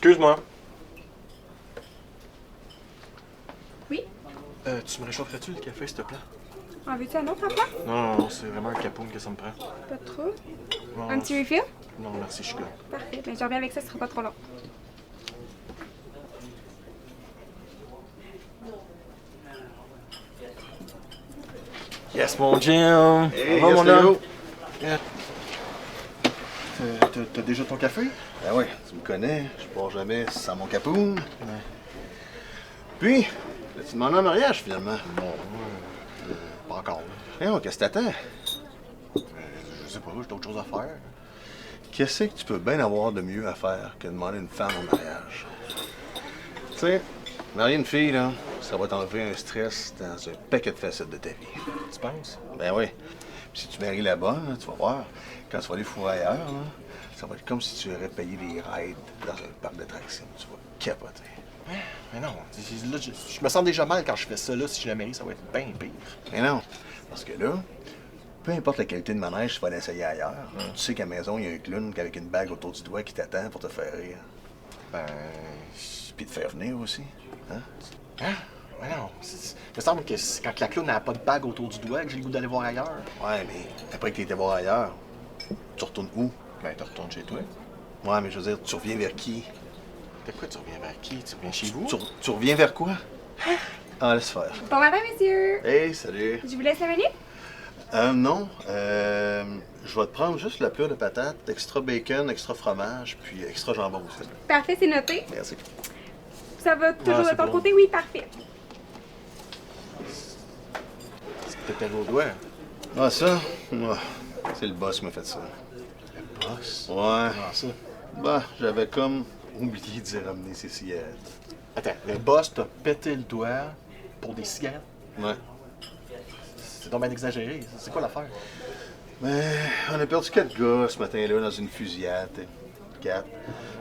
Excuse-moi. Oui? Tu me réchaufferais-tu le café, s'il te plaît? En veux-tu un autre papa? Non, c'est vraiment un capoune que ça me prend. Pas de trop. Non, Un petit refill? Non, merci, je suis good. Parfait. Ben, je reviens avec ça, ce sera pas trop long. Yes, mon Jim! Hey, Ça va, yes, mon Léo. homme? Yeah. T'as déjà ton café? Ben oui, tu me connais, je pars jamais sans mon capoune. Puis, tu demandé en mariage finalement? Non, pas encore. Non, qu'est-ce que t'attends? Je sais pas, j'ai d'autres choses à faire. Qu'est-ce que tu peux bien avoir de mieux à faire que demander une femme en mariage? Tu sais, marier une fille, là, ça va t'enlever un stress dans un paquet de facettes de ta vie. Tu penses? Ben oui. Puis si tu maries la bonne, là, tu vas voir, quand tu vas aller fourrer ailleurs, là, ça va être comme si tu aurais payé des rides dans un parc d'attractions. Tu vas capoter. Mais non, là, je me sens déjà mal quand je fais ça. Là, si je la marie, ça va être bien pire. Mais non, parce que là, peu importe la qualité de manège, tu vas l'essayer ailleurs. Tu sais qu'à la maison, il y a un clown avec une bague autour du doigt qui t'attend pour te faire rire. Ben. Puis te faire venir aussi. Hein? Hein? Mais non. Il me semble que quand la clown n'a pas de bague autour du doigt, que j'ai le goût d'aller voir ailleurs. Ouais, mais après que t'étais voir ailleurs, tu retournes où? Ben, tu retournes chez toi. Ouais, mais je veux dire, tu reviens vers qui? De quoi tu reviens vers qui? Tu reviens chez vous? Tu reviens vers quoi? Ah, laisse faire. Bon matin, messieurs! Hey, salut. Je vous laisse 5 minutes? Non. Je vais te prendre juste le plat de patates, extra bacon, extra fromage, puis extra jambon aussi. Parfait, c'est noté. Merci. Ça va toujours c'est de ton bon. côté? Oui, parfait. C'est peut-être vos doigts. Ah, ça? Ah, c'est le boss qui m'a fait ça. Le boss? Ouais. Comment ça? Bah, j'avais comme oublié d'y ramener ses cigarettes. Attends, le boss t'a pété le doigt pour des cigarettes? Ouais. C'est donc bien exagéré. C'est quoi l'affaire? Mais on a perdu 4 gars ce matin-là dans une fusillade. 4.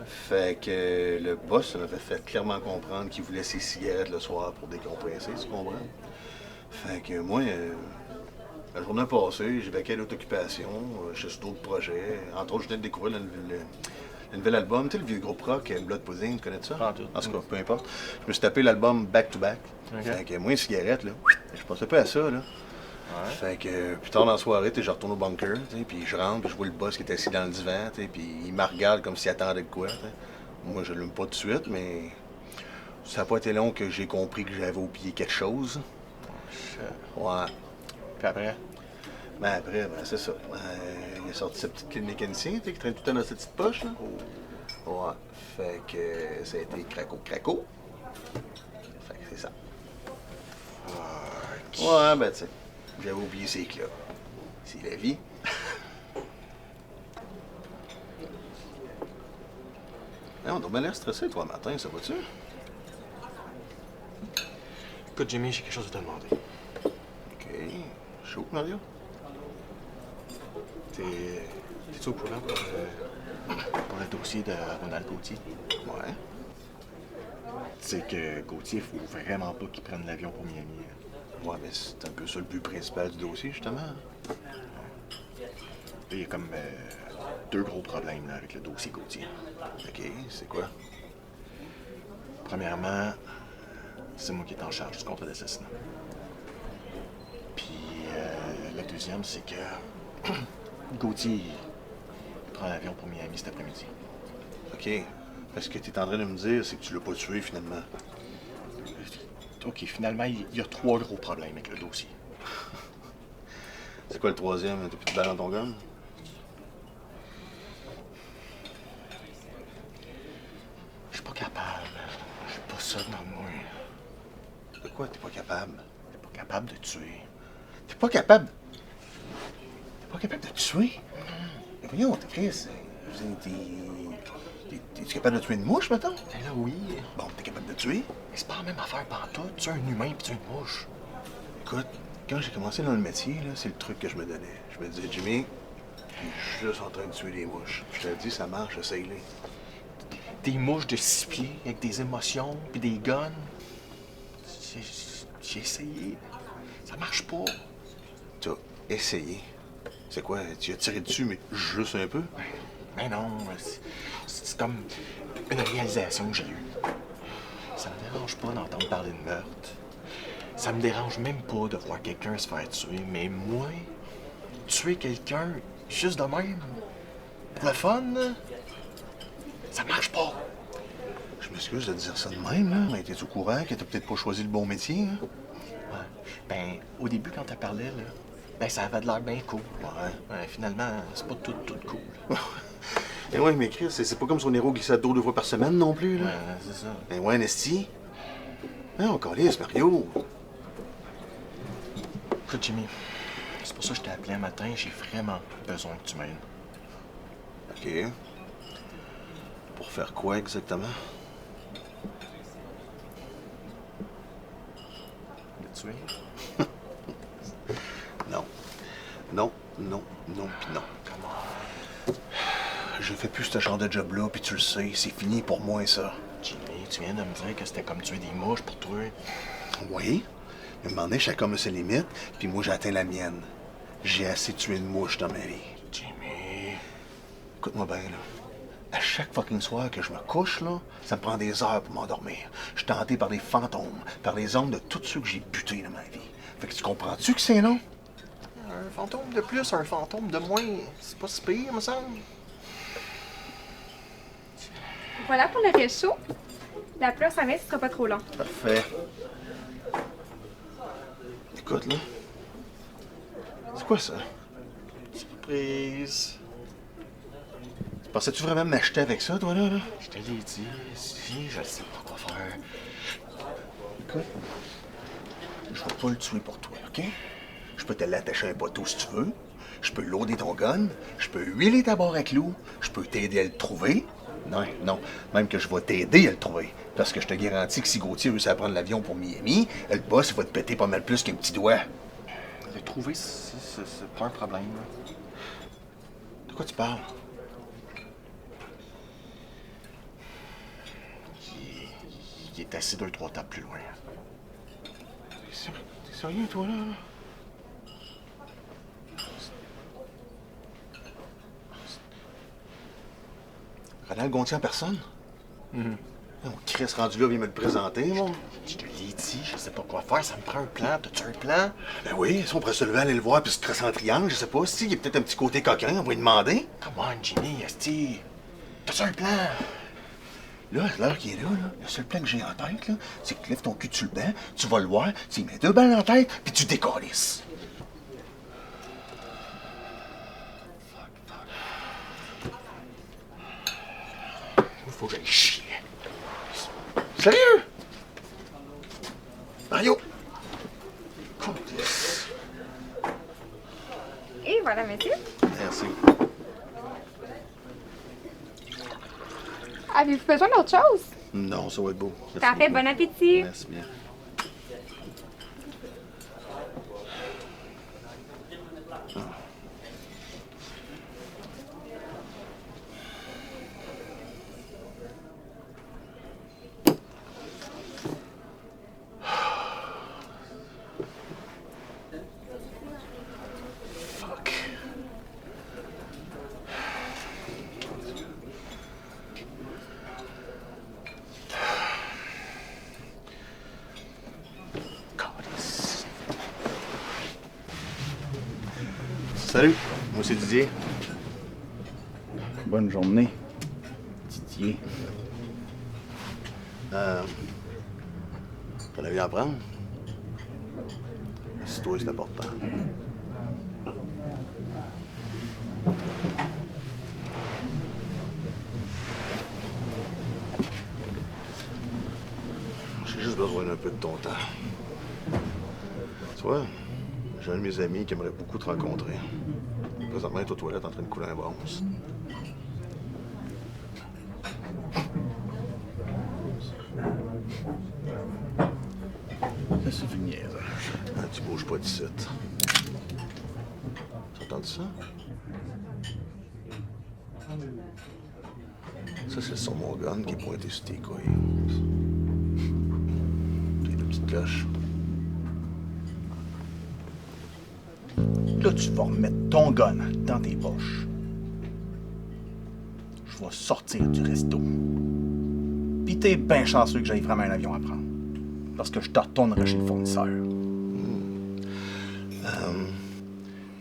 Fait que le boss m'avait fait clairement comprendre qu'il voulait ses cigarettes le soir pour décompresser, tu comprends? Fait que moi, la journée passée, j'ai vaqué à l'autre occupation, j'ai sur d'autres projets. Entre autres, je venais de découvrir le nouvel album, tu sais, le vieux groupe rock, Blood Pudding, tu connais ça? Pas en tout. En tout cas, peu importe. Je me suis tapé l'album back-to-back. Ok. Fait que moi, une cigarette, là, je pensais pas à ça, là. Ouais. Fait que plus tard dans la soirée, je retourne au bunker, puis je rentre, puis je vois le boss qui est assis dans le divan, puis il me regarde comme s'il attendait de quoi. T'sais. Moi, je l'allume pas tout de suite, mais ça n'a pas été long que j'ai compris que j'avais oublié quelque chose. Ouais. Puis après? Ben après, c'est ça. Il a sorti sa petite clé de mécanicien, qui traîne tout le temps dans sa petite poche, là. Ouais. Fait que ça a été craco. Fait que c'est ça. Ouais, ben tu sais. J'avais oublié ces clés. C'est la vie. Non, on doit bien l'air stressé, toi, matin, ça va-tu? Écoute, Jimmy, j'ai quelque chose à te demander. OK. Chaud, Mario? T'es-tu au courant pour le dossier de Ronald Gauthier? Ouais. Tu sais que Gauthier, faut vraiment pas qu'il prenne l'avion pour Miami. Ouais, mais c'est un peu ça le but principal du dossier, justement. Il y a comme deux gros problèmes là, avec le dossier Gauthier. OK, c'est quoi? Premièrement, c'est moi qui est en charge du contrat d'assassinat. Puis le deuxième, c'est que Gauthier il prend l'avion pour Miami cet après-midi. OK. Ce que tu es en train de me dire, c'est que tu l'as pas tué, finalement. OK, finalement, il y a 3 gros problèmes avec le dossier. C'est quoi le troisième? T'as plus de balle dans ton gun? Je suis pas capable. J'ai pas ça dans moi. De quoi t'es pas capable? Je suis pas capable de tuer. T'es pas capable? T'es pas capable de tuer? Mais voyons, t'es Chris. T'es-tu capable de tuer une mouche, mettons? Ben là, oui. Bon, t'es capable de tuer? Mais c'est pas la même affaire pantoute. Tu es un humain puis tu es une mouche. Écoute, quand j'ai commencé dans le métier, là, c'est le truc que je me donnais. Je me disais, Jimmy, je suis juste en train de tuer des mouches. Je te dis, ça marche, essaye-les. Des mouches de 6 pieds avec des émotions puis des guns. J'ai essayé. Ça marche pas. T'as essayé. C'est quoi? Tu as tiré dessus, mais juste un peu? Mais non, c'est comme une réalisation que j'ai eue. Ça me dérange pas d'entendre parler de meurtre. Ça me dérange même pas de voir quelqu'un se faire tuer, mais moi, tuer quelqu'un juste de même, pour le fun, là, ça marche pas. Je m'excuse de dire ça de même, là, mais t'es au courant que t'as peut-être pas choisi le bon métier, hein? Ouais. Ben, au début, quand t'as parlé, là, ben, ça avait de l'air bien cool. Ouais, finalement, c'est pas tout cool. Et ouais, mais Chris, c'est pas comme son héros glissade d'eau 2 fois par semaine non plus, là. Ouais, c'est ça. Ben ouais, Nesty. Non, calisse, Mario. Écoute, Jimmy, c'est pour ça que je t'ai appelé un matin. J'ai vraiment besoin que tu m'aides. OK. Pour faire quoi exactement? Le tuer? Non. Non, non, non, pis non. Comment? Je fais plus ce genre de job-là, puis tu le sais, c'est fini pour moi, ça. Jimmy, tu viens de me dire que c'était comme tuer des mouches pour toi. Oui, mais à un moment donné, chacun a ses limites, puis moi, j'ai atteint la mienne. J'ai assez tué de mouches dans ma vie. Jimmy... Écoute-moi bien, là. À chaque fucking soir que je me couche, là, ça me prend des heures pour m'endormir. Je suis tenté par des fantômes, par les âmes de tous ceux que j'ai butés dans ma vie. Fait que tu comprends-tu que c'est non? Un fantôme de plus, un fantôme de moins, c'est pas si pire, me semble. Voilà pour le réchaud. La pluie s'en vient, ce sera pas trop long. Parfait. Écoute, là. C'est quoi ça? Surprise. Pensais-tu vraiment m'acheter avec ça, toi, là? Je te l'ai dit, si, je sais pas quoi faire. Écoute, je vais pas le tuer pour toi, OK? Je peux te l'attacher à un poteau si tu veux. Je peux loader ton gun. Je peux huiler ta barre à clous. Je peux t'aider à le trouver. Non, non. Même que je vais t'aider à le trouver. Parce que je te garantis que si Gauthier réussit à prendre l'avion pour Miami, le boss, il va te péter pas mal plus qu'un petit doigt. Le trouver, c'est pas un problème. Là. De quoi tu parles? Il est assis 2-3 tables plus loin. T'es sérieux, toi, là? Ronald Gontier en personne? Oh, Chris, rendu là, viens me le présenter, mon. Je te l'ai dit, je sais pas quoi faire, ça me prend un plan. T'as-tu un plan? Ben oui, si on pourrait se lever, aller le voir, puis se tracer en triangle, je sais pas. Si, il y a peut-être un petit côté coquin, on va lui demander. Come on, Jimmy, esti. T'as-tu un plan? Là, à l'heure qu'il est là, le seul plan que j'ai en tête, là, c'est que tu lèves ton cul sur le banc, tu vas le voir, tu lui mets 2 balles en tête, puis tu décalisses. Faut que j'aille chier. Sérieux? Mario! Et voilà, monsieur. Merci. Avez-vous besoin d'autre chose? Non, ça va être beau. Merci Parfait, beaucoup. bon appétit. Merci bien. Fuck. Calice. Salut, moi c'est Didier. Bonne journée, Didier. T'en as vu à prendre? C'est toi, c'est important. J'ai juste besoin d'un peu de ton temps. Tu vois, j'ai un de mes amis qui aimerait beaucoup te rencontrer. Présentement, il est aux toilettes en train de couler un bronze. Ça suffit de niaisage. Ah, tu bouges pas d'ici. Tu entends ça? Ça, c'est sur mon gun qui est pointé sur tes couilles. J'ai deux petites cloches. Là, tu vas remettre ton gun dans tes poches. Je vais sortir du resto. t'es bien chanceux que j'aille vraiment un avion à prendre. Parce que je te retournerai chez le fournisseur.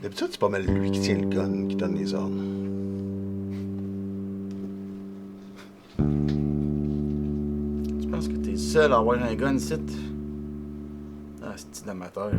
D'habitude, c'est pas mal lui qui tient le gun, qui donne les ordres. Tu penses que t'es seul à avoir un gun ici? Ah, c'est amateur.